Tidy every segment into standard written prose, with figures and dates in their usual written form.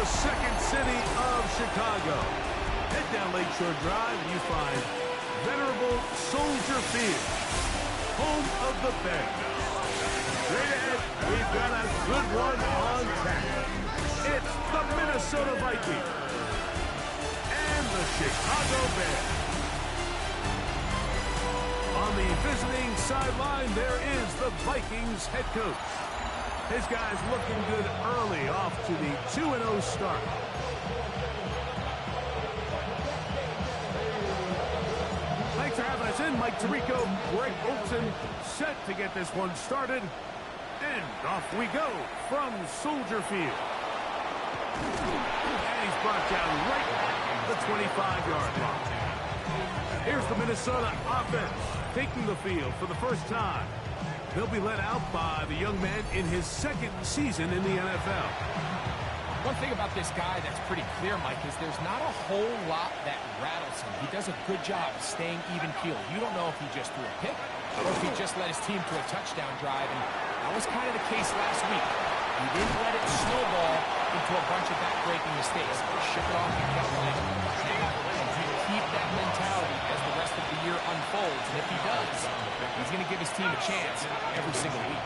second city of Chicago. Head down Lakeshore Drive and you find venerable Soldier Field, home of the Bears. Straight ahead, we've got a good one on tap. It's the Minnesota Vikings and the Chicago Bears. On the visiting sideline, there is the Vikings head coach. His guys looking good early off to the 2-0 start. Thanks for having us in, Mike Tirico, Greg Olson, set to get this one started. And off we go from Soldier Field. And he's brought down right at the 25-yard line. Here's the Minnesota offense taking the field for the first time. They'll be led out by the young man in his second season in the NFL. One thing about this guy that's pretty clear, Mike, is there's not a whole lot that rattles him. He does a good job of staying even-keeled. You don't know if he just threw a pick or if he just led his team to a touchdown drive, and that was kind of the case last week. He didn't let it snowball into a bunch of back-breaking mistakes. Shook it off and kept playing. Keep that mentality as the rest of the year unfolds, and if he does, he's going to give his team a chance every single week.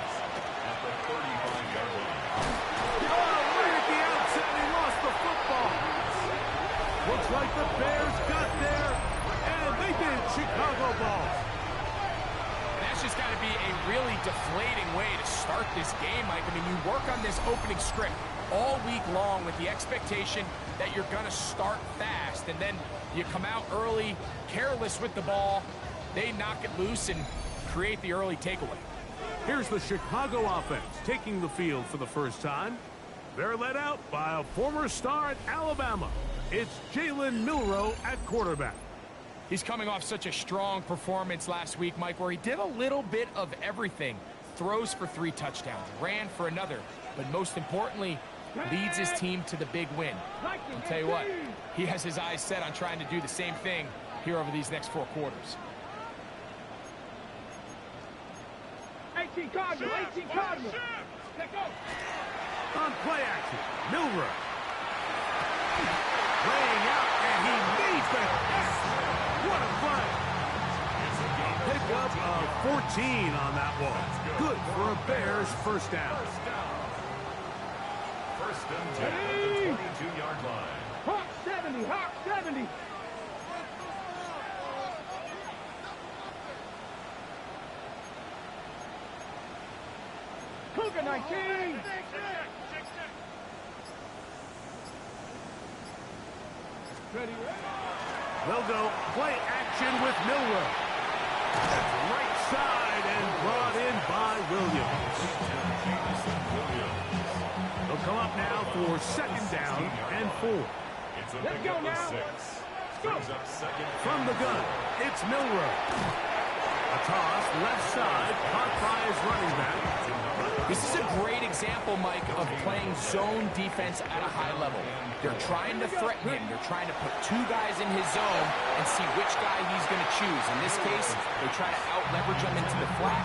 At the 35-yard line. Right at the outset, he lost the football. Looks like the Bears got there, and they did. Chicago ball. That's just got to be a really deflating way to start this game, Mike. I mean, you work on this opening script all week long with the expectation that you're going to start fast, and then you come out early, careless with the ball. They knock it loose and create the early takeaway. Here's the Chicago offense taking the field for the first time. They're led out by a former star at Alabama. It's Jalen Milroe at quarterback. He's coming off such a strong performance last week, Mike, where he did a little bit of everything. Throws for 3 touchdowns, ran for another, but most importantly, leads his team to the big win. I'll tell you what, he has his eyes set on trying to do the same thing here over these next 4 quarters. 18 Cardinal, 18 Cardinal. On play action, Milroe. Laying out, and he needs that. What a play. Pickup of 14 on that one. Good for a Bears first down. First and 10 at the 22-yard line. Hawk 70, Hawk 70. Cougar 19. Ready. They'll go play action with Milroe. That's right side and brought in by Williams. They'll come up now for second down and 4. Let's go now. 6. Brings up second. From the gun, it's Milroe. A toss left side, caught by his running back. This is a great example, Mike, of playing zone defense at a high level. They're trying to threaten him. They're trying to put 2 guys in his zone and see which guy he's going to choose. In this case, they try to out-leverage him into the flat.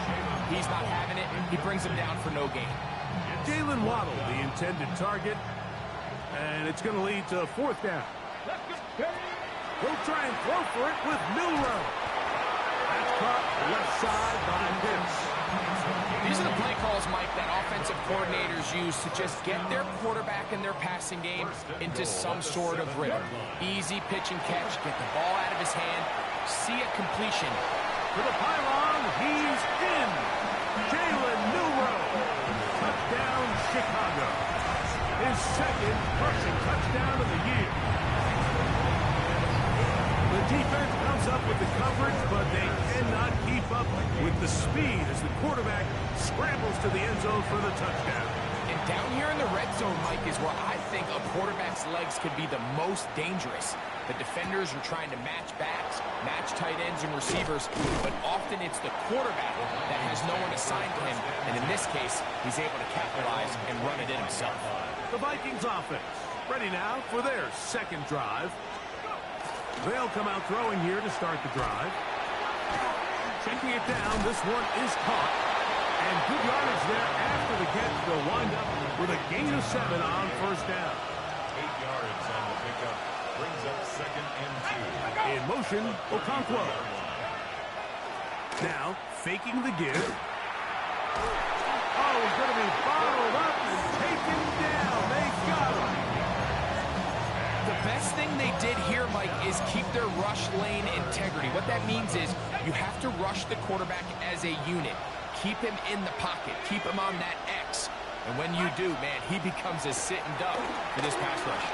He's not having it. He brings him down for no gain. Jalen Waddle, the intended target, and it's going to lead to 4th down. We'll try and throw for it with Milroe. That's caught left side by Pitts. These are the play calls, Mike, that offensive coordinators use to just get their quarterback and their passing game into some sort of rhythm. Easy pitch and catch, get the ball out of his hand, see a completion. To the pylon, he's in. Jalen Milroe. Touchdown, Chicago. His second rushing touchdown of the year. The defense comes up with the coverage, but they cannot keep up with the speed as the quarterback scrambles to the end zone for the touchdown. And down here in the red zone, Mike, is where I think a quarterback's legs could be the most dangerous. The defenders are trying to match backs, match tight ends and receivers, but often it's the quarterback that has no one assigned to him, and in this case, he's able to capitalize and run it in himself. The Vikings offense ready now for their second drive. They'll come out throwing here to start the drive. Taking it down, this one is caught. And good yardage there after the catch. They'll wind up with a gain of 7 on first down. Brings up 2nd and 2. In motion, Okonkwo. Now, faking the give. Oh, he's going to be bottled up and taken down. They got him. The best thing they did here, Mike, is keep their rush lane integrity. What that means is you have to rush the quarterback as a unit. Keep him in the pocket. Keep him on that X. And when you do, man, he becomes a sitting duck for this pass rush.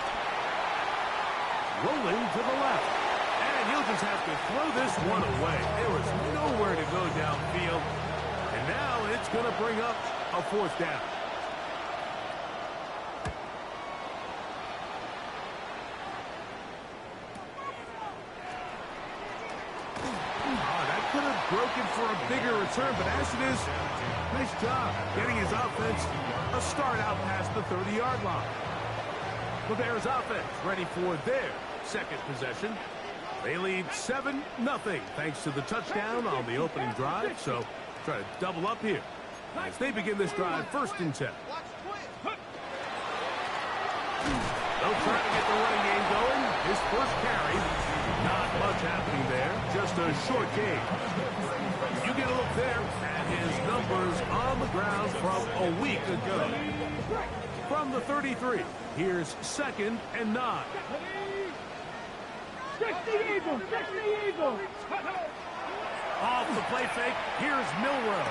Rolling to the left. And he'll just have to throw this one away. There was nowhere to go downfield. And now it's going to bring up a 4th down. That could have broken for a bigger return, but as it is, nice job getting his offense a start out past the 30-yard line. The Bears offense ready for their 2nd possession. They lead 7-0 thanks to the touchdown on the opening drive, so try to double up here as they begin this drive 1st and 10. They'll try to get the running game going. His first carry, not much happening there, just a short gain. You get a look there at his numbers on the ground from a week ago. From the 33, here's 2nd and 9. Stretch the eagle! Stretch the eagle! Off the play fake, here's Milrow.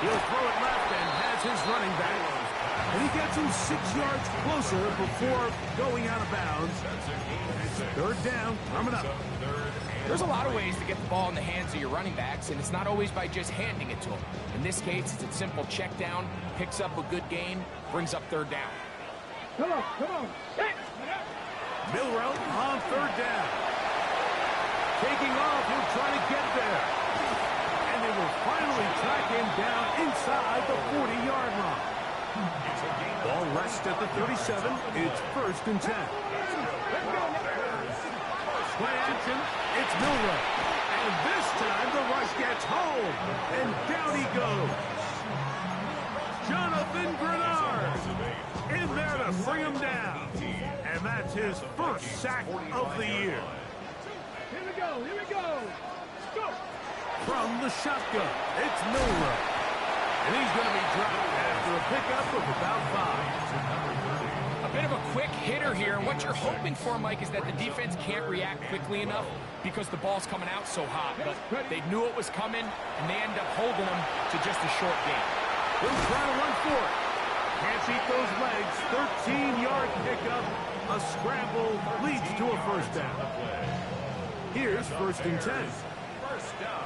He'll throw it left and has his running back. And he gets him 6 yards closer before going out of bounds. 3rd down, coming up. There's a lot of ways to get the ball in the hands of your running backs, and it's not always by just handing it to them. In this case, it's a simple check down, picks up a good gain, brings up 3rd down. Come on, come on. Milrow on 3rd down. Taking off, he'll try to get there. And they will finally track him down inside the 40-yard line. Ball rests at the 37. It's 1st and 10. Play action. It's Milrow. And this time the rush gets home. And down he goes. Jonathan Grenard in there to bring him down. And that's his 1st sack of the year. Here we go, here we go. Go. From the shotgun, it's Milrow. And he's going to be dropped after a pickup of about 5. A bit of a quick hitter here, and what you're hoping for, Mike, is that the defense can't react quickly enough because the ball's coming out so hot. But they knew it was coming, and they end up holding them to just a short gain. He'll try to run for it. Can't beat those legs. 13-yard pickup. A scramble leads to a 1st down. Here's 1st and 10. First down.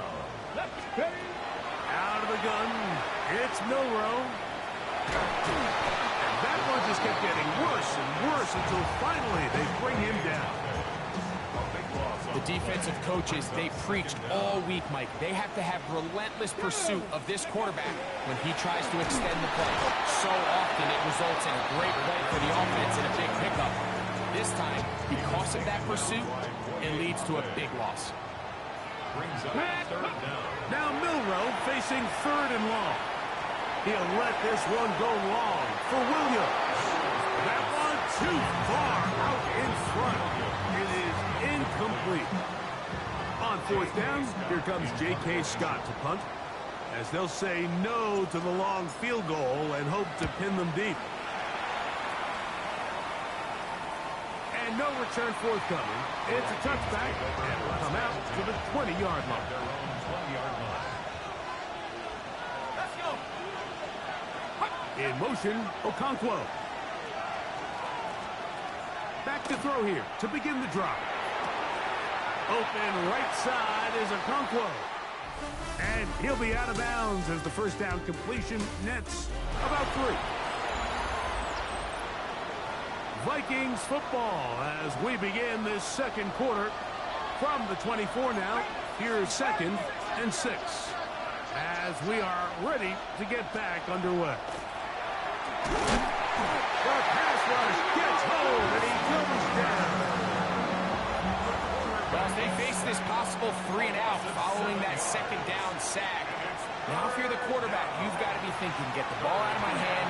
Out of the gun, it's Milrow. And that one just kept getting worse and worse until finally they bring him down. The defensive coaches, they preached all week, Mike. They have to have relentless pursuit of this quarterback when he tries to extend the play. So often it results in a great play for the offense and a big pickup. This time, because of that pursuit, it leads to a big loss. Brings up 3rd down. Now Milrow facing 3rd and long. He'll let this one go long for Williams. That one too far out in front. It is incomplete. On 4th down, here comes J.K. Scott to punt, as they'll say no to the long field goal and hope to pin them deep. And no return forthcoming. It's a touchback, and will come out to the 20-yard line. Their own 20-yard line. Let's go. In motion, Okonkwo. Back to throw here to begin the drive. Open right side is Okonkwo. And he'll be out of bounds as the 1st down completion nets about 3. Vikings football as we begin this 2nd quarter. From the 24 now, here's 2nd and 6. As we are ready to get back underway. The pass rush gets hold and he comes down. Well, as they face this possible 3 and out following that 2nd down sack, now if you're the quarterback, you've got to be thinking, get the ball out of my hand,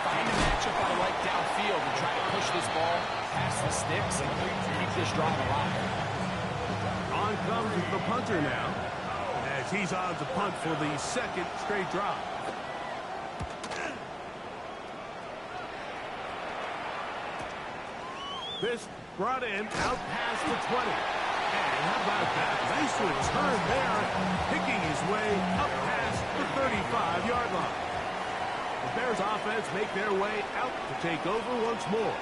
find a matchup I like downfield. field and try to push this ball past the sticks and keep this drive alive. On comes the punter now, as he's on to punt for the second straight drive. This brought in out past the 20. And how about that? Nice return there, picking his way up past the 35-yard line. The Bears offense make their way out to take over once more.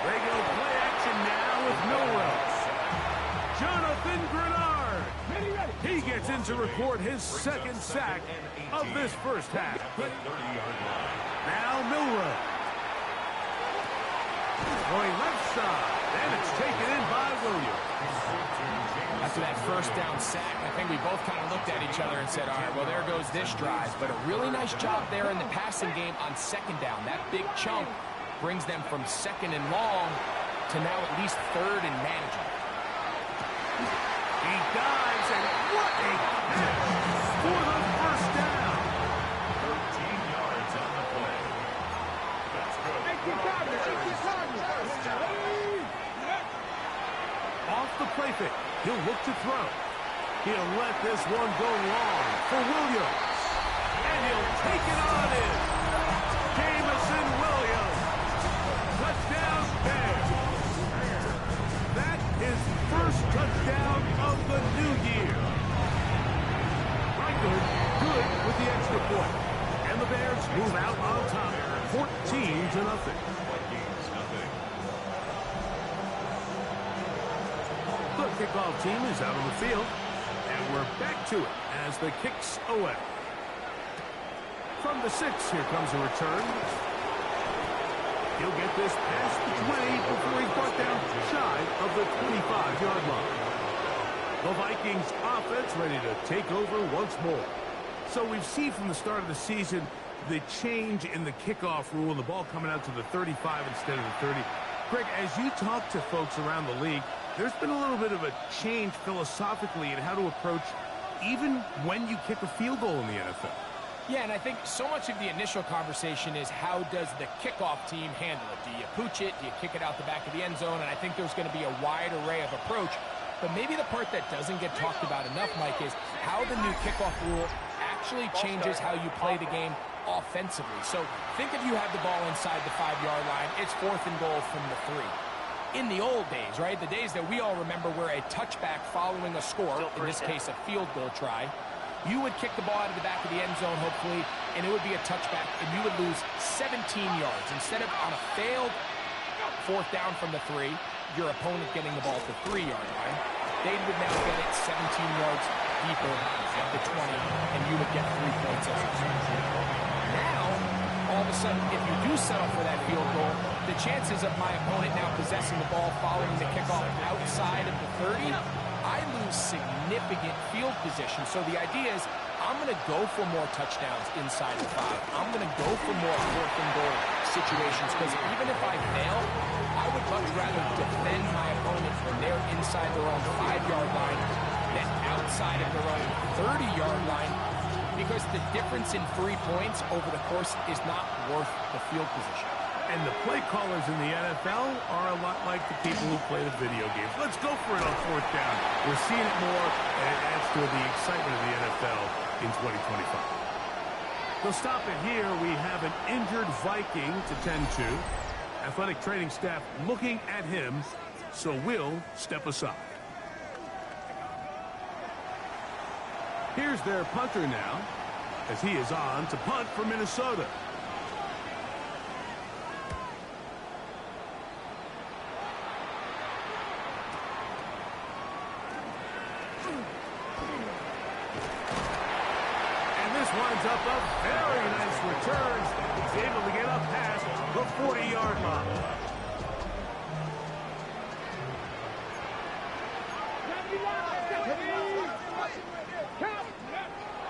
They go play action now with Milrose. Jonathan Grenard. He gets in to record his second sack of this first half. Now Milrose. Going left side, and it's taken in by Williams. After that first down sack, I think we both kind of looked at each other and said, all right, well, there goes this drive. But a really nice job there in the passing game on second down. That big chunk brings them from second and long to now at least third and manageable. He dives, and what a catch for the first down. 13 yards on the play. That's good. Off the play fake, he'll look to throw. He'll let this one go long for Williams. And he'll take it on in. Jamison Williams. Touchdown Bears. That is first touchdown of the new year. Michael good with the extra point. And the Bears move out on top, 14-0. The kickoff team is out on the field, and we're back to it as the kick's away. From the 6, here comes a return. He'll get this past the 20 before he's brought down shy of the 25-yard line. The Vikings offense ready to take over once more. So we've seen from the start of the season the change in the kickoff rule and the ball coming out to the 35 instead of the 30. Greg, as you talk to folks around the league, there's been a little bit of a change philosophically in how to approach even when you kick a field goal in the NFL. Yeah, and I think so much of the initial conversation is how does the kickoff team handle it? Do you pooch it? Do you kick it out the back of the end zone? And I think there's going to be a wide array of approach. But maybe the part that doesn't get talked about enough, Mike, is how the new kickoff rule actually changes how you play the game offensively. So think if you have the ball inside the 5-yard line, it's 4th and goal from the 3. In the old days, right, the days that we all remember where a touchback following a score, in this case a field goal try, you would kick the ball out of the back of the end zone, hopefully, and it would be a touchback, and you would lose 17 yards. Instead of on a failed 4th down from the 3, your opponent getting the ball at the 3-yard line, they would now get it 17 yards deeper at the 20, and you would get 3 points as a result. Now, all of a sudden, if you do settle for that field goal, the chances of my opponent now possessing the ball following the kickoff outside of the 30, I lose significant field position. So the idea is I'm going to go for more touchdowns inside the 5. I'm going to go for more 4th and goal situations because even if I fail, I would much rather defend my opponent when they're inside their own 5-yard line than outside of their own 30-yard line, because the difference in 3 points over the course is not worth the field position. And the play callers in the NFL are a lot like the people who play the video games. Let's go for it on 4th down. We're seeing it more, and it adds to the excitement of the NFL in 2025. They'll stop it here. We have an injured Viking to tend to. Athletic training staff looking at him, so we'll step aside. Here's their punter now, as he is on to punt for Minnesota. Winds up a very nice return. He's able to get up past the 40-yard line.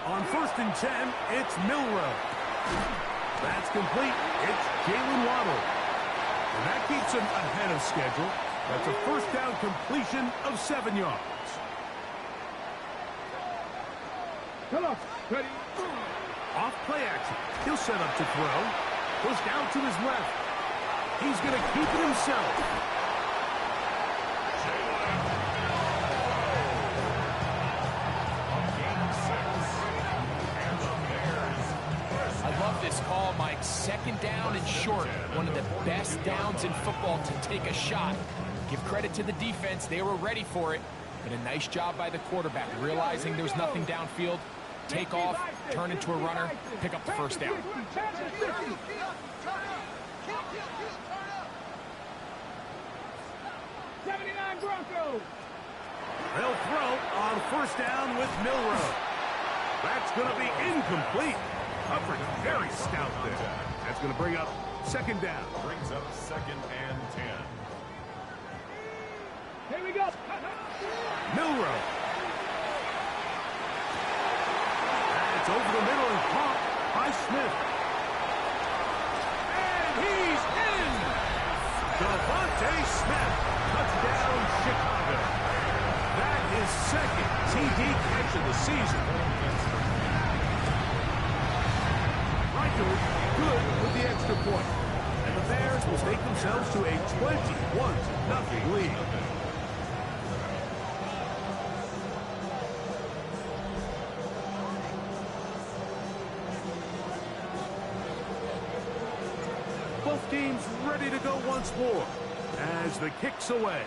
On 1st and 10, it's Milrose. That's complete. It's Jalen Waddle. And that keeps him ahead of schedule. That's a 1st down completion of 7 yards. Come on, ready. Off play action. He'll set up to throw. Pushed out to his left. He's going to keep it himself. I love this call, Mike. Second down and short. One of the best downs in football to take a shot. Give credit to the defense. They were ready for it. But a nice job by the quarterback, realizing there's nothing downfield. Take off, turn into a runner, pick up the first down. 79 Broncos. They'll throw on first down with Milroe. That's going to be incomplete. Hubbard very stout there. That's going to bring up second down. Brings up 2nd and 10. Here we go. Milroe. It's over the middle and caught by Smith. And he's in. Devontae Smith. Touchdown, Chicago. That is second TD catch of the season. Reichel good with the extra point. And the Bears will take themselves to a 21-0 lead. Both teams ready to go once more as the kick's away.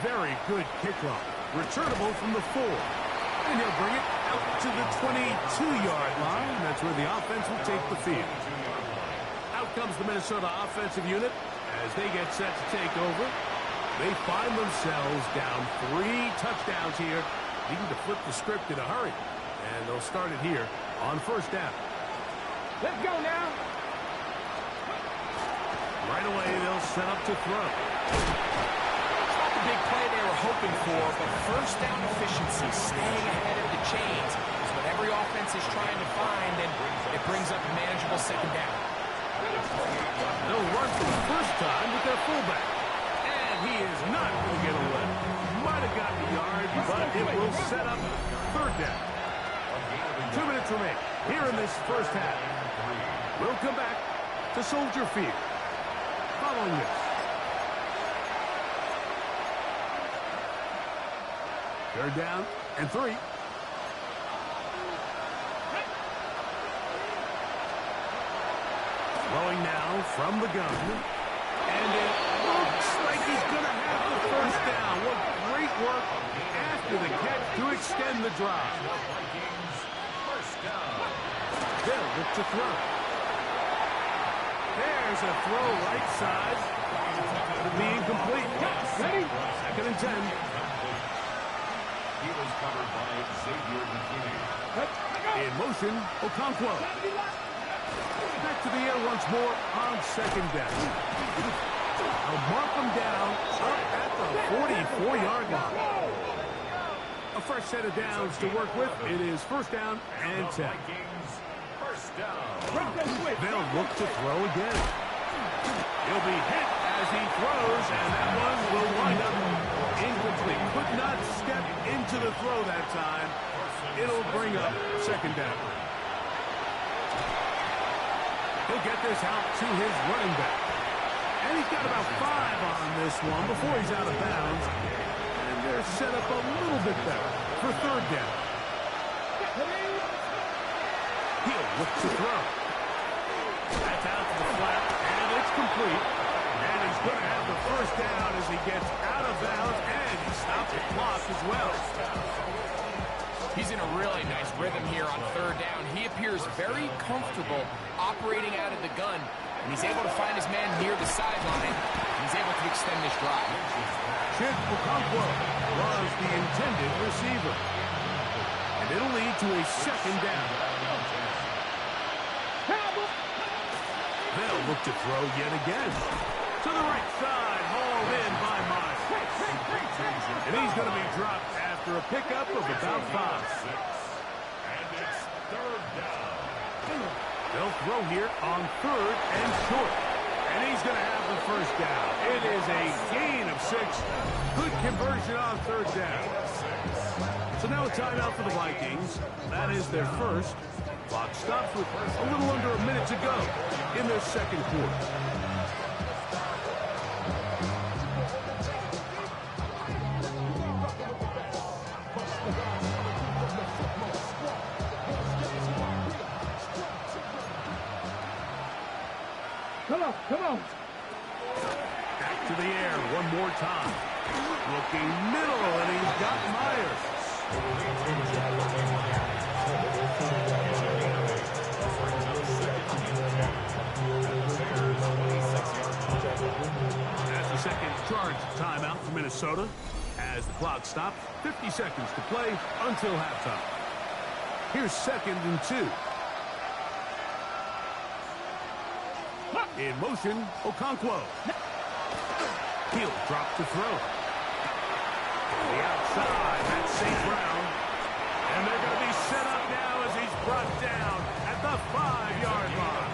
Very good kickoff. Returnable from the 4. And he'll bring it out to the 22-yard line. That's where the offense will take the field. Out comes the Minnesota offensive unit as they get set to take over. They find themselves down 3 touchdowns here, needing to flip the script in a hurry. And they'll start it here on first down. Let's go now. Right away, they'll set up to throw. It's not the big play they were hoping for, but first down efficiency, staying ahead of the chains, is what every offense is trying to find, and it brings up a manageable second down. They'll run for the first time with their fullback. And he is not going to get away. Might have gotten a yard, but it will set up third down. 2 minutes remain here in this first half. We'll come back to Soldier Field following this. Third down and 3. Throwing now from the gun. And it looks like he's going to have the first down. What great work after the catch to extend the drive. Vikings, first down. They'll look to throw. There's a throw right side. To be incomplete. Ready? 2nd and 10. He was covered by Xavier McKinney. In motion, Okonkwo. Back to the air once more on second down. They'll mark them down up at the 44-yard line. A fresh set of downs to work with. It is first down and 10. Vikings, first down. They'll look to throw again. He'll be hit as he throws, and that one will wind up incomplete. Could not step into the throw that time. It'll bring up second down. He'll get this out to his running back. And he's got about 5 on this one before he's out of bounds. And they're set up a little bit better for third down. He'll look to throw. That's out to the flat, and it's complete. And he's going to have the first down as he gets out of bounds, and he stops the clock as well. He's in a really nice rhythm here on third down. He appears very comfortable operating out of the gun, and he's able to find his man near the sideline. He's able to extend this drive. Chip Okonkwo was the intended receiver. And it'll lead to a second down. They'll look to throw yet again. To the right side, hauled in by Miles. And he's going to be dropped after a pickup of about 5. And it's third down. They'll throw here on third and short. And he's going to have the first down. It is a gain of 6. Good conversion on third down. So now a timeout for the Vikings. That is their first. Clock stops with a little under a minute to go in this second quarter. Come on. Back to the air one more time. Looking middle, and he's got Myers. As the second charge timeout for Minnesota. As the clock stops, 50 seconds to play until halftime. Here's 2nd and 2. In motion, Okonkwo. He'll drop to throw. The outside, that's St. Brown. And they're going to be set up now as he's brought down at the 5-yard line.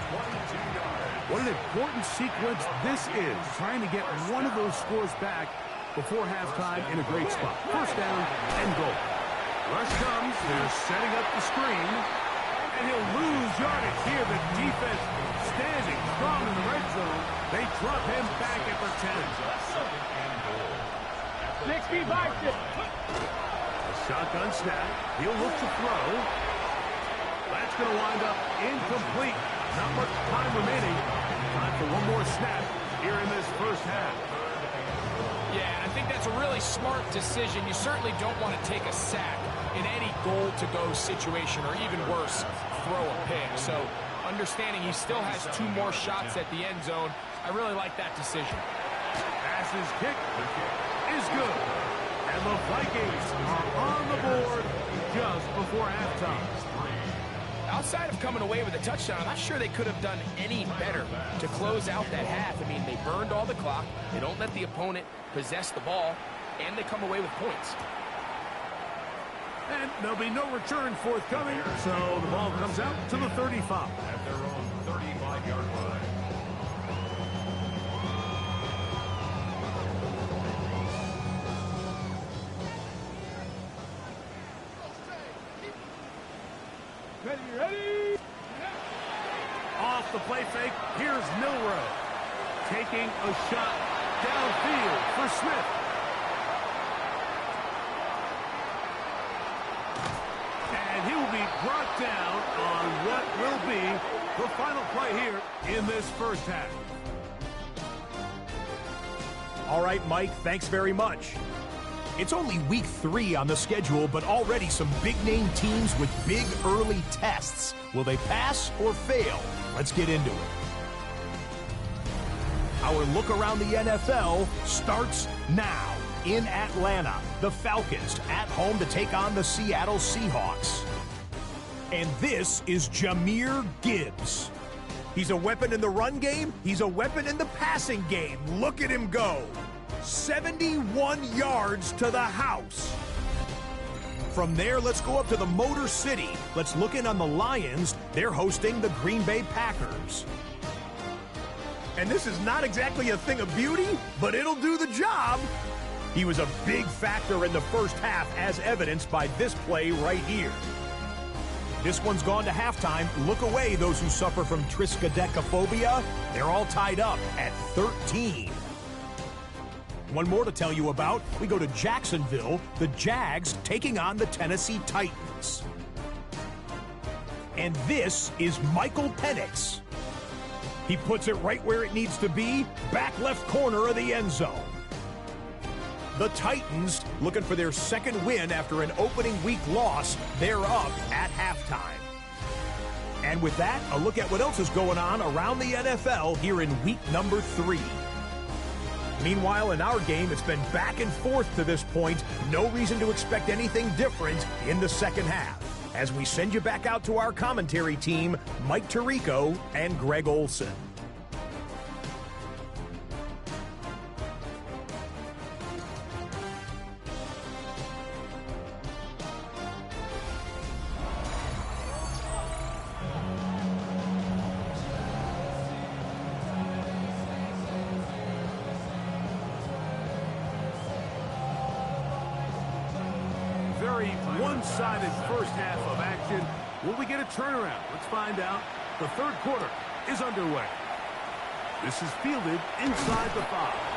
What an important sequence this is, trying to get one of those scores back before halftime in a great spot. First down and goal. Rush comes, they're setting up the screen, and he'll lose yardage here. The defense standing strong in the red zone. They drop him back at the 10. 65. A shotgun snap. He'll look to throw. That's going to wind up incomplete. Not much time remaining. Time for one more snap here in this first half. Yeah, I think that's a really smart decision. You certainly don't want to take a sack in any goal-to-go situation, or even worse, throw a pick. So understanding he still has 2 more shots at the end zone, I really like that decision. Passes kick is good. And the Vikings are on the board just before halftime. Outside of coming away with a touchdown, I'm not sure they could have done any better to close out that half. I mean, they burned all the clock. They don't let the opponent possess the ball, and they come away with points. And there'll be no return forthcoming, so the ball comes out to the 35. At their own 35-yard line. Ready? Off the play fake, here's Milrow. Taking a shot downfield for Smith. And he will be brought down on what will be the final play here in this first half. All right, Mike, thanks very much. It's only week 3 on the schedule, but already some big-name teams with big early tests. Will they pass or fail? Let's get into it. Our look around the NFL starts now. In Atlanta, the Falcons at home to take on the Seattle Seahawks. And this is Jahmyr Gibbs. He's a weapon in the run game. He's a weapon in the passing game. Look at him go. 71 yards to the house. From there, let's go up to the Motor City. Let's look in on the Lions. They're hosting the Green Bay Packers. And this is not exactly a thing of beauty, but it'll do the job. He was a big factor in the first half, as evidenced by this play right here. This one's gone to halftime. Look away, those who suffer from triskaidekaphobia. They're all tied up at 13. One more to tell you about. We go to Jacksonville, the Jags taking on the Tennessee Titans. And this is Michael Penix. He puts it right where it needs to be, back left corner of the end zone. The Titans, looking for their second win after an opening week loss, they're up at halftime. And with that, a look at what else is going on around the NFL here in week number 3. Meanwhile, in our game, it's been back and forth to this point. No reason to expect anything different in the second half. As we send you back out to our commentary team, Mike Tirico and Greg Olson. Very one-sided first half of action. Will we get a turnaround? Let's find out. The third quarter is underway. This is fielded inside the 5.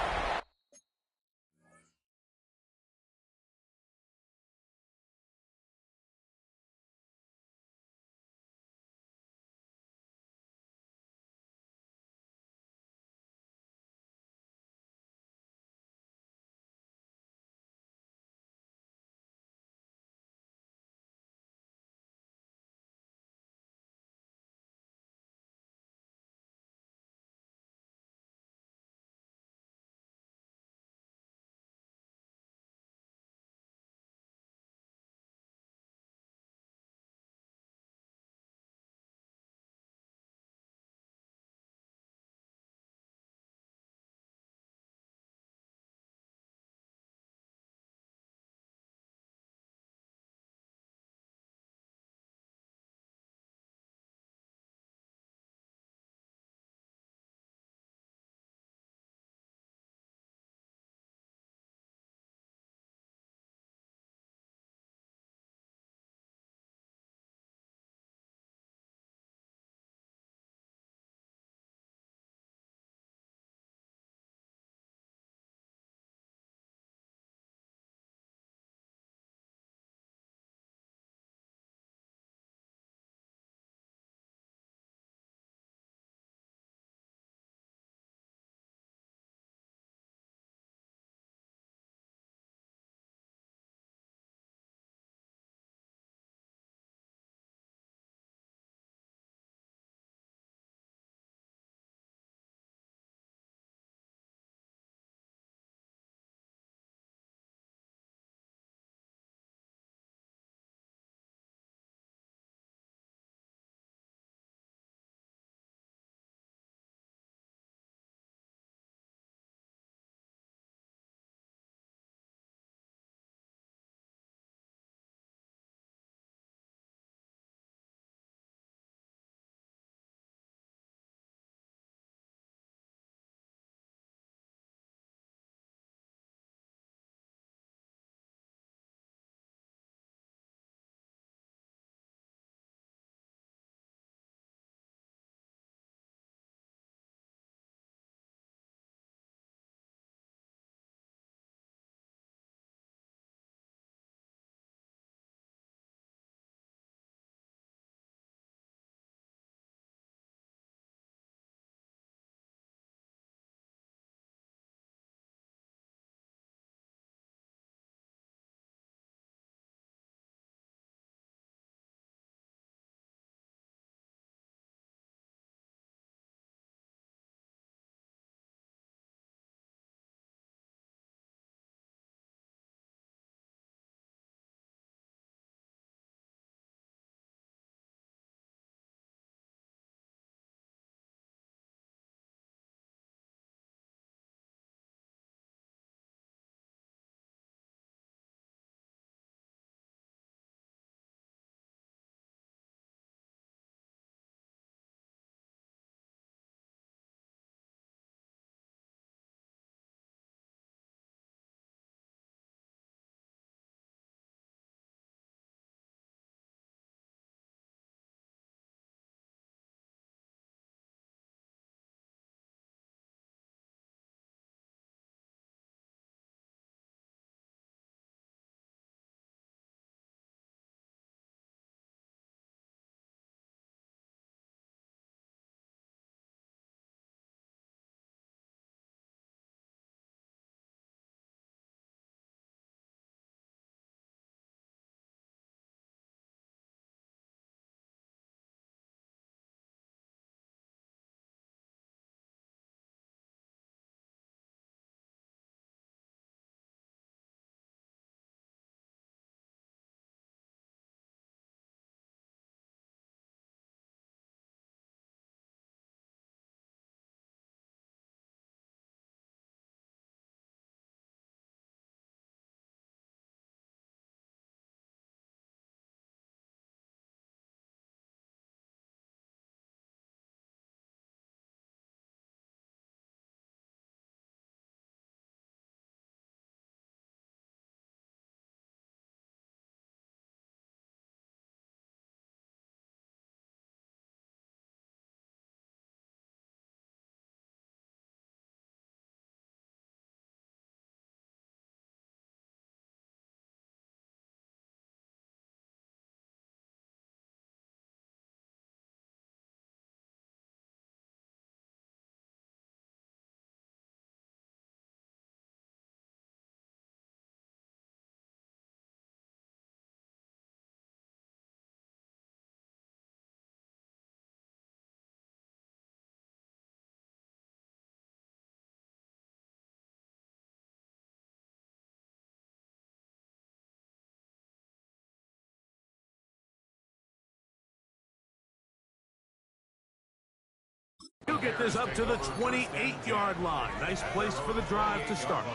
He'll get this up to the 28-yard line. Nice place for the drive to start.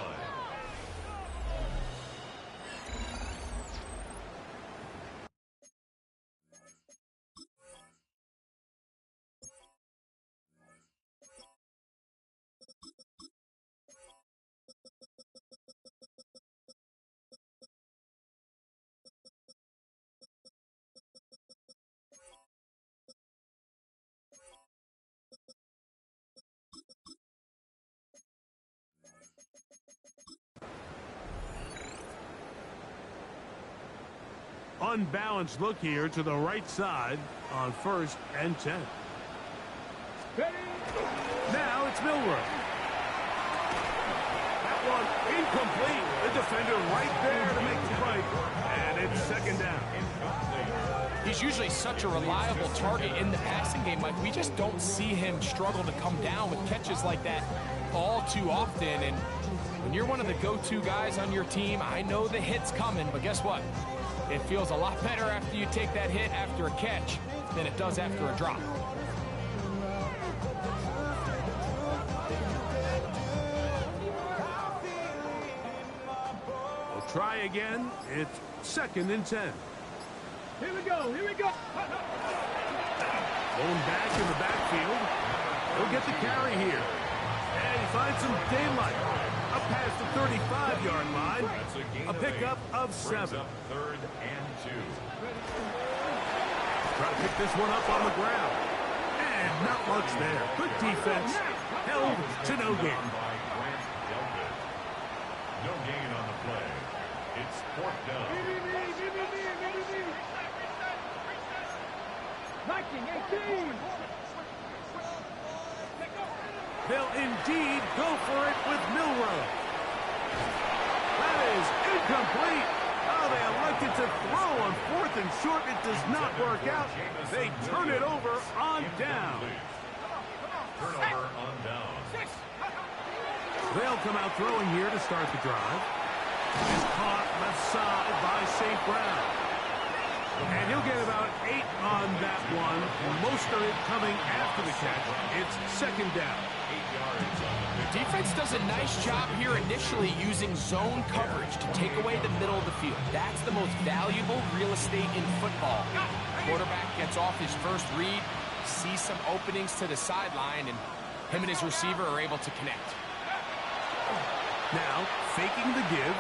Unbalanced look here to the right side on 1st and 10. Now it's Milroe. That one incomplete. The defender right there to make the play. And it's 2nd down. He's usually such a reliable target in the passing game, Mike. We just don't see him struggle to come down with catches like that all too often. And when you're one of the go-to guys on your team, I know the hit's coming, but guess what? It feels a lot better after you take that hit after a catch than it does after a drop. We'll try again. It's 2nd and 10. Here we go. Here we go. Going back in the backfield. He'll get the carry here. And he finds some daylight. Up past the 35-yard line. A pickup of 7. 3rd and 2. Try to pick this one up on the ground. And not much there. Good defense. Held to no gain. No gain on the play. It's 4th down. Viking 18. They'll indeed go for it with Milroe. That is incomplete. Oh, they elected to throw on 4th and short. It does not work out. They turn it over on down. Turnover on down. They'll come out throwing here to start the drive. It's caught left side by St. Brown. And he'll get about 8 on that one. Most of it coming after the catch. It's 2nd down. 8 yards on the Defense does a nice job here initially using zone coverage to take away the middle of the field. That's the most valuable real estate in football. Quarterback gets off his first read, sees some openings to the sideline, and him and his receiver are able to connect. Now, faking the give.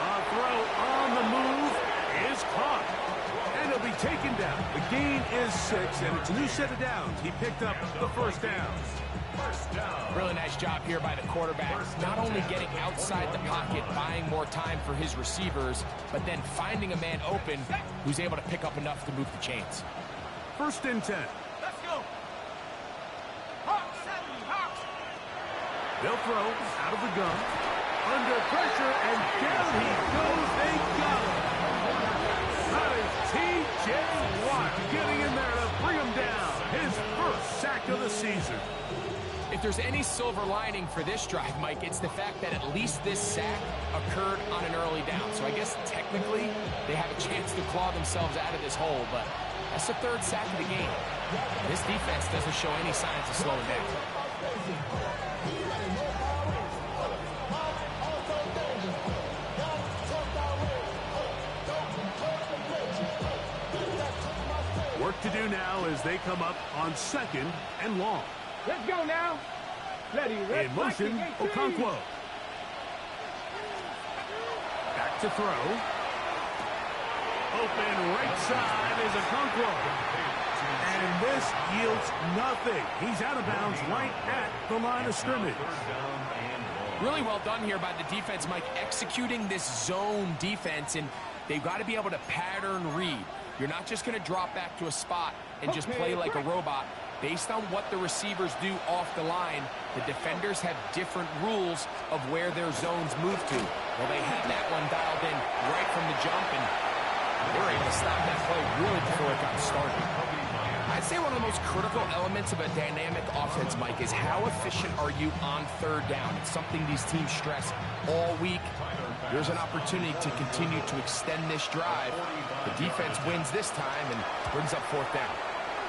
A throw on the move is caught. And he'll be taken down. The gain is 6, and it's a new set of downs. He picked up the 1st down. Really nice job here by the quarterback. Not only getting outside the pocket, buying more time for his receivers, but then finding a man open who's able to pick up enough to move the chains. 1st and 10. Let's go. Hawks, Hawks. They'll throw out of the gun. Under pressure, and down he goes. They got him. That is T.J. Watt getting in there to bring him down. His 1st sack of the season. If there's any silver lining for this drive, Mike, it's the fact that at least this sack occurred on an early down. So I guess technically they have a chance to claw themselves out of this hole, but that's the 3rd sack of the game. This defense doesn't show any signs of slowing down. Work to do now as they come up on 2nd and long. Let's go now. Ready. In motion, Okonkwo. Back to throw. Open right side is Okonkwo. And this yields nothing. He's out of bounds right at the line of scrimmage. Really well done here by the defense, Mike, executing this zone defense, and they've got to be able to pattern read. You're not just going to drop back to a spot and just play like a robot. Based on what the receivers do off the line, the defenders have different rules of where their zones move to. Well, they had that one dialed in right from the jump, and they were able to stop that play really before it got started. I'd say one of the most critical elements of a dynamic offense, Mike, is how efficient are you on 3rd down. It's something these teams stress all week. There's an opportunity to continue to extend this drive. The defense wins this time and brings up 4th down.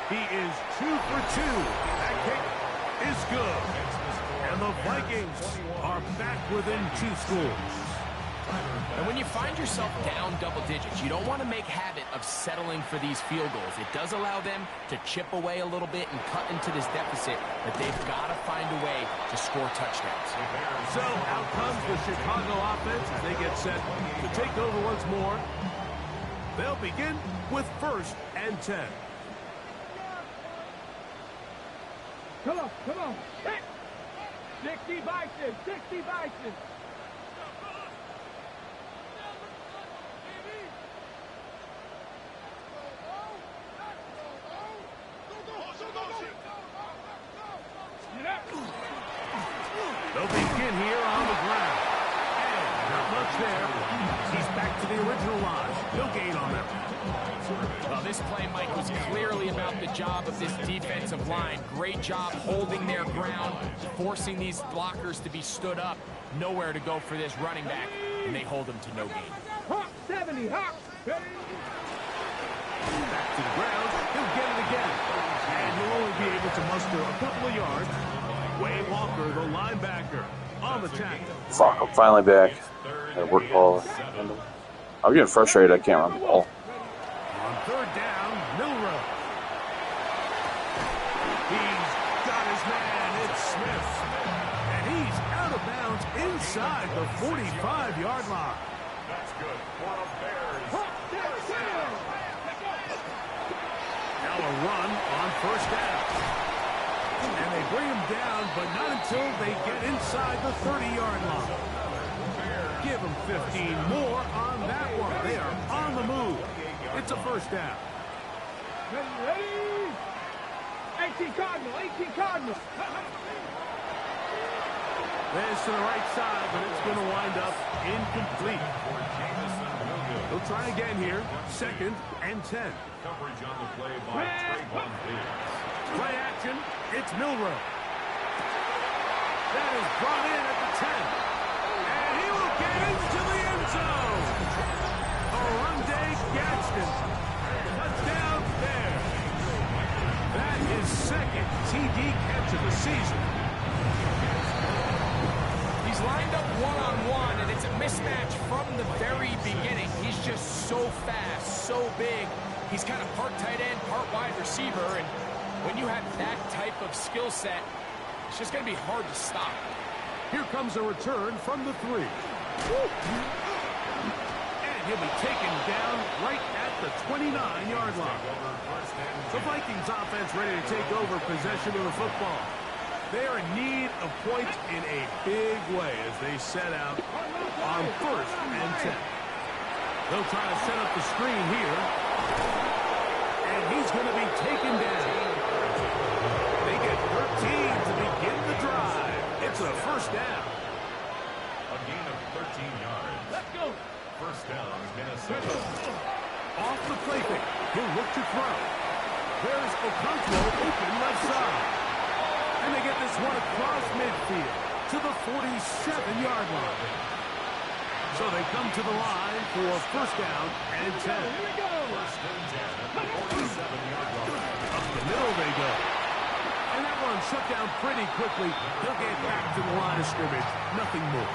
He is 2 for 2. That kick is good. And the Vikings are back within 2 scores. And when you find yourself down double digits, you don't want to make habit of settling for these field goals. It does allow them to chip away a little bit and cut into this deficit, but they've got to find a way to score touchdowns. So out comes the Chicago offense as they get set to take over once more. They'll begin with 1st and 10. Come on, come on. 60 Vikings, 60 Vikings. They'll begin here on the ground. And not much there. He's back to the original line. No gain on them. Well, this play, Mike, was clearly about the job of this defensive line. Great job holding their ground, forcing these blockers to be stood up. Nowhere to go for this running back, and they hold him to no gain. Hawk 70, Hawk. Back to the ground. He'll get it again. And he'll only be able to muster a couple of yards. Wayne Walker, the linebacker, on the tackle. Fuck, I'm finally back. I work ball. I'm getting frustrated. I can't run the ball. On 3rd down, Milrow. He's got his man. It's Smith. And he's out of bounds inside the 45-yard line. That's good for a Bears. Now a run on 1st down. And they bring him down, but not until they get inside the 30-yard line. Give them 15 more on that one. They are on the move. It's a 1st down. Ready? 18 Cardinal, 18 Cardinal. There's to the right side, but it's going to wind up incomplete. They'll try again here. 2nd and 10. Coverage on the play by Trayvon Diggs. Play action. It's Milrow. That is brought in at the 10. And he will get into the end zone. Arundé Gadsden. Touchdown there. That is 2nd TD catch of the season. He's lined up one-on-one, and it's a mismatch from the very beginning. He's just so fast, so big. He's kind of part tight end, part wide receiver, and when you have that type of skill set, it's just going to be hard to stop. Here comes a return from the 3. And he'll be taken down right at the 29-yard line. The Vikings offense ready to take over possession of the football. They are in need of points in a big way as they set out on 1st and 10. They'll try to set up the screen here. And he's going to be taken down. They get 13 to begin the drive. It's a 1st down. A gain of 13 yards. Let's go. 1st down, Minnesota. Off the play fake. He'll look to throw. There's Okonkwo open left side. And they get this one across midfield to the 47-yard line. So they come to the line for 1st down and 10. Here we go. 1st and 10 at the 47-yard line. Up the middle they go. And that one shut down pretty quickly. They'll get back to the line of scrimmage. Nothing more.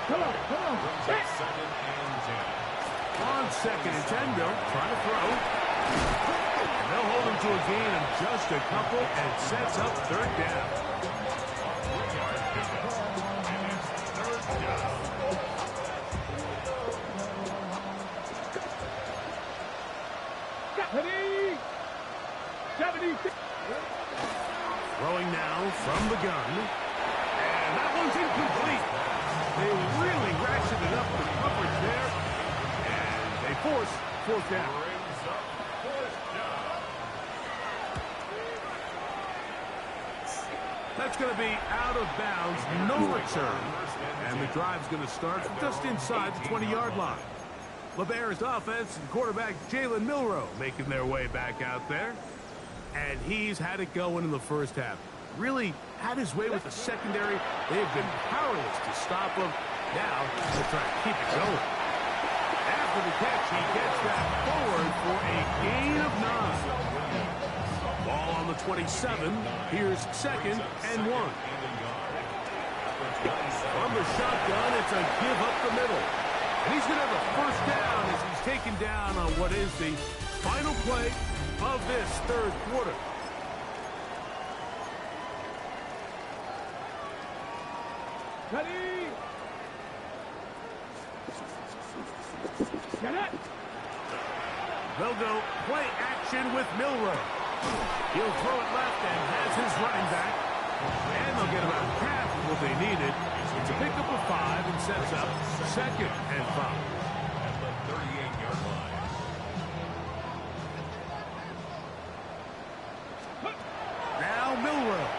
Come on, come on. Brings up 2nd and 10. On 2nd and 10, they'll try to throw. And they'll hold him to a gain of just a couple and sets up 3rd down. Ready? 76. Throwing now from the gun. And that one's incomplete. They really ratcheted up the coverage there. And they force 4th down. Brings up 4th down. That's going to be out of bounds, no return. And the drive's going to start just inside the 20-yard line. LeBear's offense and quarterback Jalen Milrow making their way back out there. And he's had it going in the 1st half. Really had his way with the secondary. They have been powerless to stop him. Now they're trying to keep it going. After the catch, he gets that forward for a gain of 9. the 27. Here's 2nd and 1. From the shotgun, it's a give up the middle. And he's going to have a first down as he's taken down on what is the final play of this 3rd quarter. Ready? Get it! They'll go play action with Milroe. He'll throw it left and has his running back. And they'll get about half of what they needed. It's a pickup of 5 and sets up 2nd and 5. At the 38-yard line. Now Milroe.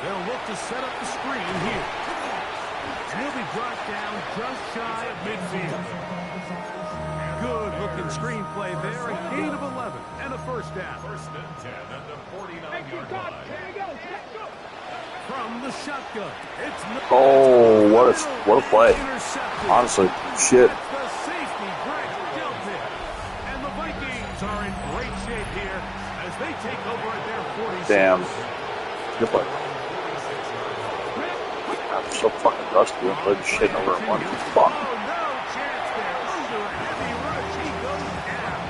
They'll look to set up the screen here. And he'll be brought down just shy of midfield. Good looking screenplay there. A gain of 11 and a first down. 1st and 10 at the 49-yard Here line. you go. Let's go. From the shotgun, it's Oh, what a play. intercepted. Honestly, shit. It's the safety, Greg dealt it. And the Vikings are in great shape here as they take over at their 46. Damn. Good play. I'm so fucking rusty. I played shit over at one. Fuck. Oh, no chance there. Under a heavy rush, he goes down.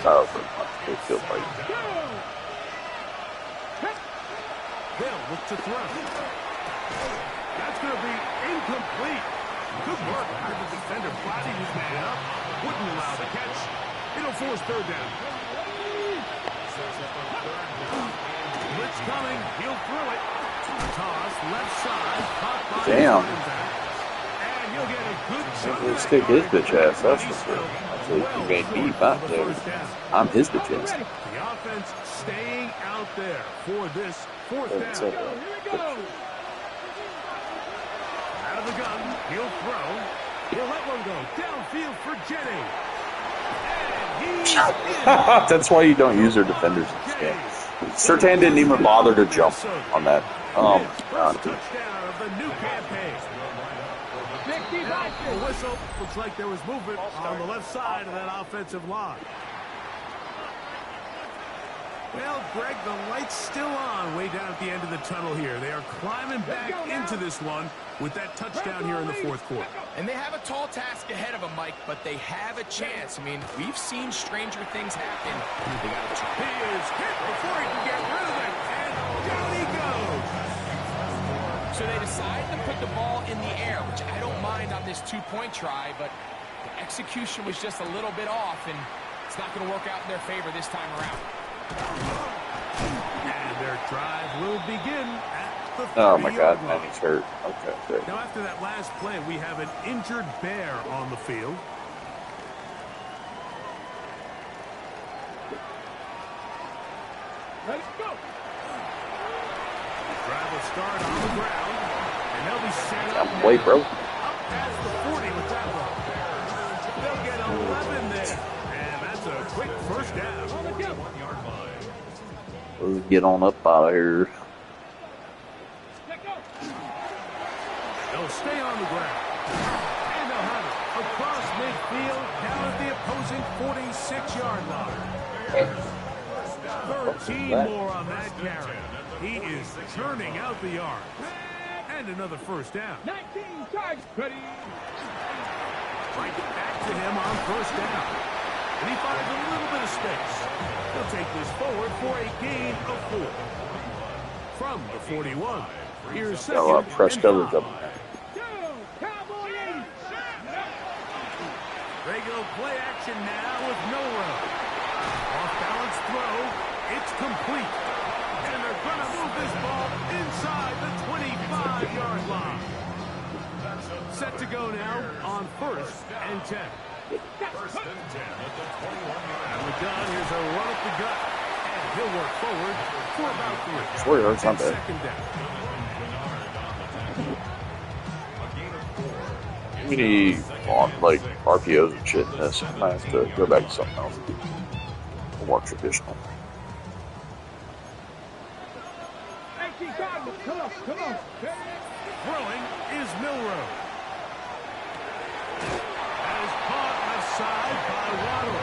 That was a good field play. They'll look to throw. That's going to be incomplete. Good work by the defender. Body his man up. Wouldn't allow the catch. It'll force 3rd down. Blitz coming. He'll throw it. Toss left side. Caught by Damn. his running back. And he'll get a good chunk. Let's kick his bitch ass. That's for sure. He made me back there. I'm his bitch ass. The offense staying out there for this 4th That's down. it. Here we go. Out of the gun, he'll throw. He'll let one go. Downfield for Jennings. And he's in. That's why you don't use their defenders in this game. Surtain didn't even bother to jump on that. Oh, my God. First touchdown of the new campaign. The whistle. Looks like there was movement on the left side of that offensive line. Well, Greg, the light's still on way down at the end of the tunnel here. They are climbing back into this one with that touchdown here in the 4th quarter. And they have a tall task ahead of them, Mike, but they have a chance. I mean, we've seen stranger things happen. They got to try. He is hit before he can get rid of it, and down he goes. So they decide to put the ball in the air, which I don't mind on this 2-point try, but the execution was just a little bit off, and it's not going to work out in their favor this time around. And their drive will begin at the 30-yard Oh, my God. line. Man, he's hurt. Okay, great. Now, after that last play, we have an injured Bear on the field. Let's go. Drive will start on the ground, and they'll be set up. I'm late, bro. Up past the 40 with that one. They'll get 11 there, and that's a quick first down. On the go. 1-yard line. Let's get on up out of here. Let's go. They'll stay on the ground. And they'll have it across midfield down at the opposing 46-yard line. 13 more on that carry. He is churning out the yard. And another first down. 19 charge. Ready. Right back to him on first down. And he finds a little bit of space. He'll take this forward for a gain of 4. From the 41. Here's Got a lot of second press and coverage 5. up there. Go. Cowboy 80. They go play action now with Milroe. Off balance throw. It's complete. And they're going to move this ball inside the 25-yard line. Set to go now on 1st and 10. 1st and 10 at the 21-yard Out of the gun, here's a run up the gut. And he'll work forward for about 3. 4 yards, not bad. Second down. We need like RPOs and shit in this. I might have to go back to something else. More traditional. 19 Cardinals. Come on. Come on. Throwing is Milroe. That is caught outside by Waddle.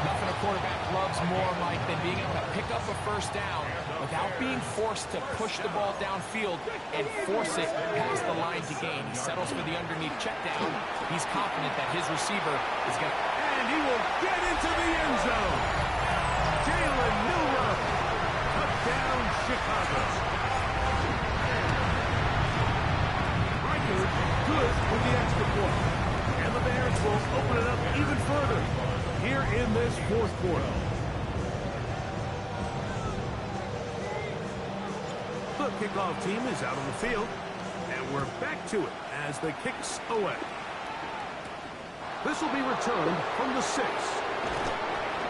Nothing a quarterback loves more, Mike, than being able to pick up a first down without being forced to push the ball downfield and force it past the line to gain. He settles for the underneath check down. He's confident that his receiver is going to... And he will get into the end zone. Jalen Milroe. Touchdown, Chicago. Riker good with the extra point. And the Bears will open it up even further here in this fourth quarter. The kickoff team is out on the field, and we're back to it as the kicks away. This will be returned from the 6.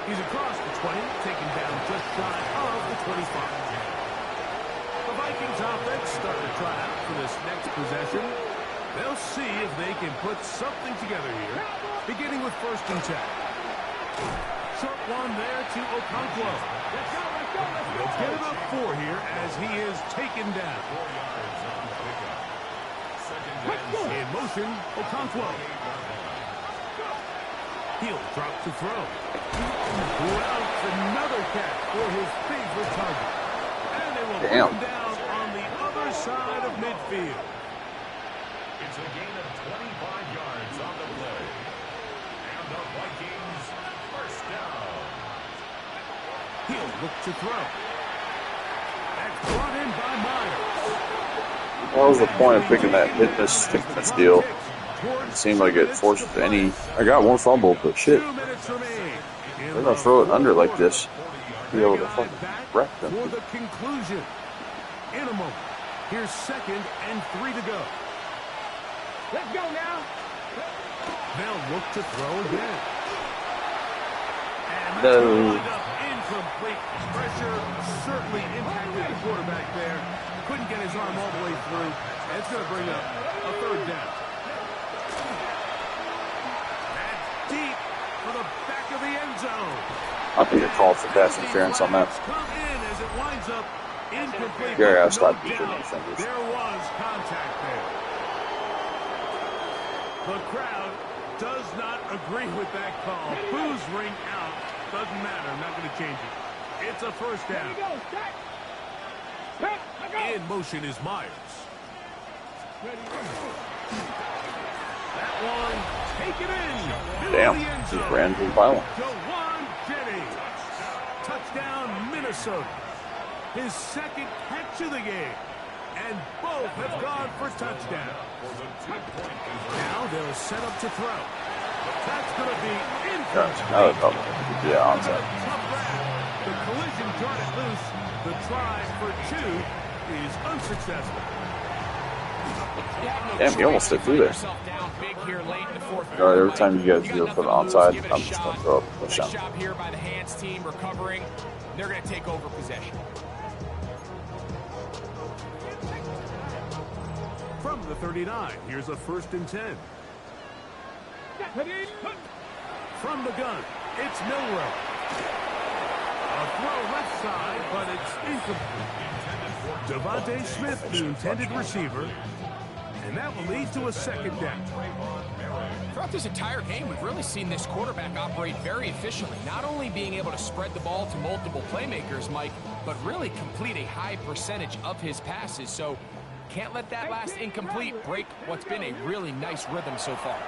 He's across the 20, taken down just shy of the 25. The Vikings offense starting to try out for this next possession. They'll see if they can put something together here, beginning with 1st and 10. Short one there to Okonkwo. They'll get him up 4 here as he is taken down. In motion, Okonkwo. He'll drop to throw. Well, another catch for his favorite target. And they will put him down on the other side of midfield. It's a gain of 25 yards on the play. And the Vikings first down. He'll look to throw. That's brought in by Myers. What was the point of picking that fitness deal? It seemed like it forced any. I got one fumble, but shit. They're gonna throw it under like this. Be able to fucking wreck them. For the conclusion. In a moment. Here's 2nd and 3 to go. Let's go now. They'll look to throw again. And No. Incomplete. Pressure certainly impacted the quarterback there. Couldn't get his arm all the way through. And it's going to bring up a 3rd down. That's deep for the back of the end zone. I think it called for pass interference on that. Come in as it winds up incomplete. Gary, I No stopped doubt using my fingers. there was contact there. The crowd does not agree with that call. Boos ring out. Doesn't matter. I'm not going to change it. It's a 1st down. Here we go. Set. Go. In motion is Myers. That one, take it in. Damn, just ran through the pylon. Jawan Jennings. Touchdown, Minnesota. His 2nd catch of the game. And both have gone for touchdown. Now they'll set up to throw. That's going to be incomplete. Now they're probably going to be onside. Tough grab. The collision brought it loose. The try for 2 is unsuccessful. Damn, he almost fit through there. All right, every time you guys go for the onside, I'm just going to throw up a touchdown. Nice job here by the hands team recovering. They're going to take over possession. From the 39, here's a 1st and 10. From the gun, it's Milroe. A throw left side, but it's incomplete. Devontae Smith, the intended receiver, and that will lead to a 2nd down. Throughout this entire game, we've really seen this quarterback operate very efficiently, not only being able to spread the ball to multiple playmakers, Mike, but really complete a high percentage of his passes. So can't let that last incomplete break what's been a really nice rhythm so far.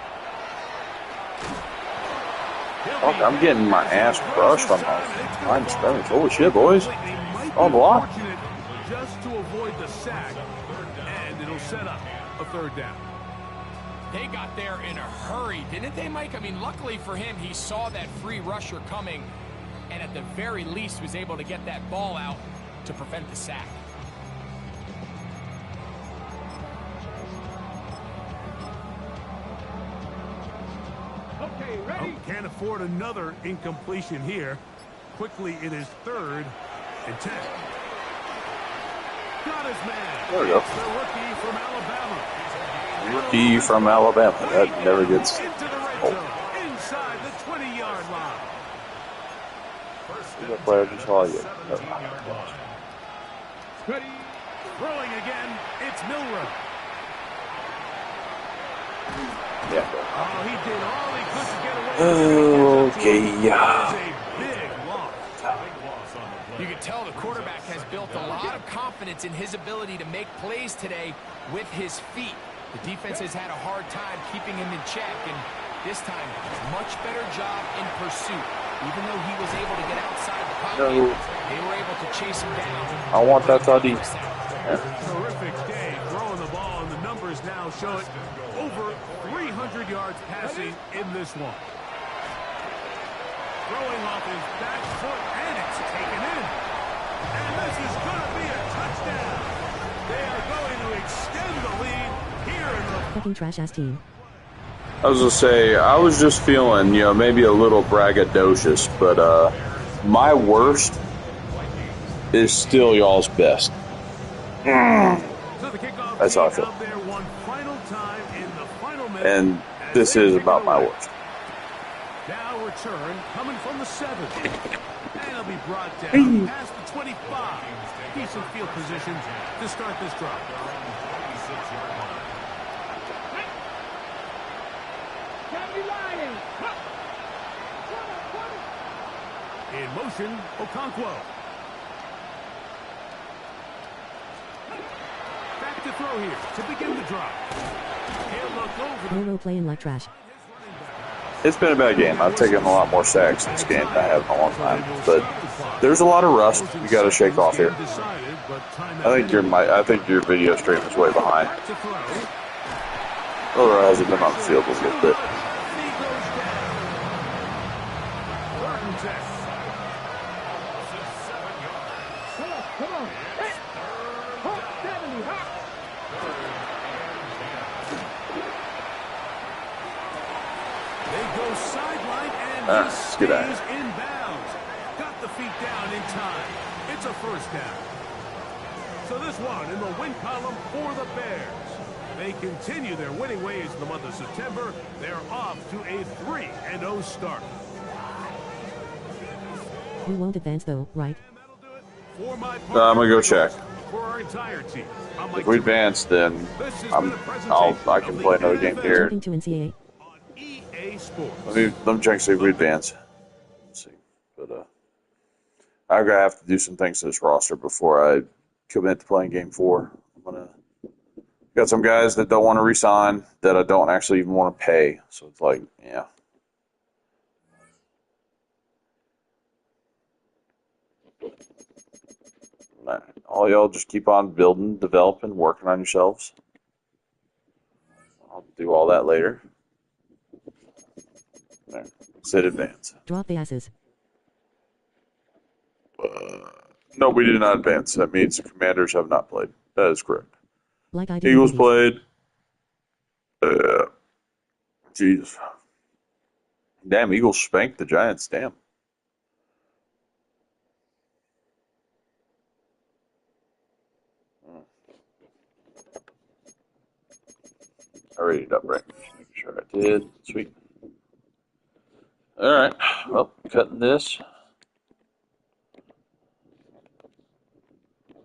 Fuck, I'm getting my ass crushed on my line of scrimmage. Holy shit, boys. On block. Just to avoid the sack, and it'll set up a 3rd down. They got there in a hurry, didn't they, Mike? I mean, luckily for him, he saw that free rusher coming, and at the very least was able to get that ball out to prevent the sack. Okay, ready? Oh, can't afford another incompletion here. Quickly, it is 3rd and 10. Got his man. There we go. It's the rookie from Alabama. Rookie from Alabama. That never gets Into the red old. zone, inside the 20-yard line. Who's that player just saw you? Ready? Throwing again, it's Milroe. Yeah. Oh, he did all he could to get away. Okay, yeah. That is a confidence in his ability to make plays today with his feet. The defense has had a hard time keeping him in check, and this time, much better job in pursuit. Even though he was able to get outside the pocket, they were able to chase him down. I want that Toddy. Terrific day throwing the ball, and the numbers now show it over 300 yards passing in this one. Throwing off his back foot, and it's taken in. And this is going to be a touchdown. They are going to extend the lead here in the fucking trash-ass team. I was going to say, I was just feeling, maybe a little braggadocious, but my worst is still y'all's best. That's how I feel. And this is about my worst. Now return coming from the 7. And it'll be brought down past the 25. Decent field position to start this drive. In motion, Okonkwo. Back to throw here to begin the drive. He'll look over. Polo playing like trash. It's been a bad game. I've taken a lot more sacks in this game than I have in a long time. But there's a lot of rust you got to shake off here. I think your video stream is way behind. Otherwise, I've been on the field a little bit. Let's get out. Inbounds. Got the feet down in time. It's a first down. So this one in the win column for the Bears. They continue their winning ways in the month of September. They're off to a 3-0 start. We won't advance though, right? I'm gonna go check. For our entire team. If we advance, then I can play another game here. To NCAA. Let me check and see if we advance. Let's see. But I'm gonna have to do some things to this roster before I commit to playing game 4. Got some guys that don't want to resign that I don't actually even want to pay. So it's like, yeah. All y'all just keep on building, developing, working on yourselves. I'll do all that later. There. Sit advance. Drop the asses. No, we did not advance. That means the Commanders have not played. That is correct. Like I did. Eagles played. Jesus. Damn, Eagles spanked the Giants. Damn. I read it up right. Make sure I did. Sweet. All right. Well, cutting this.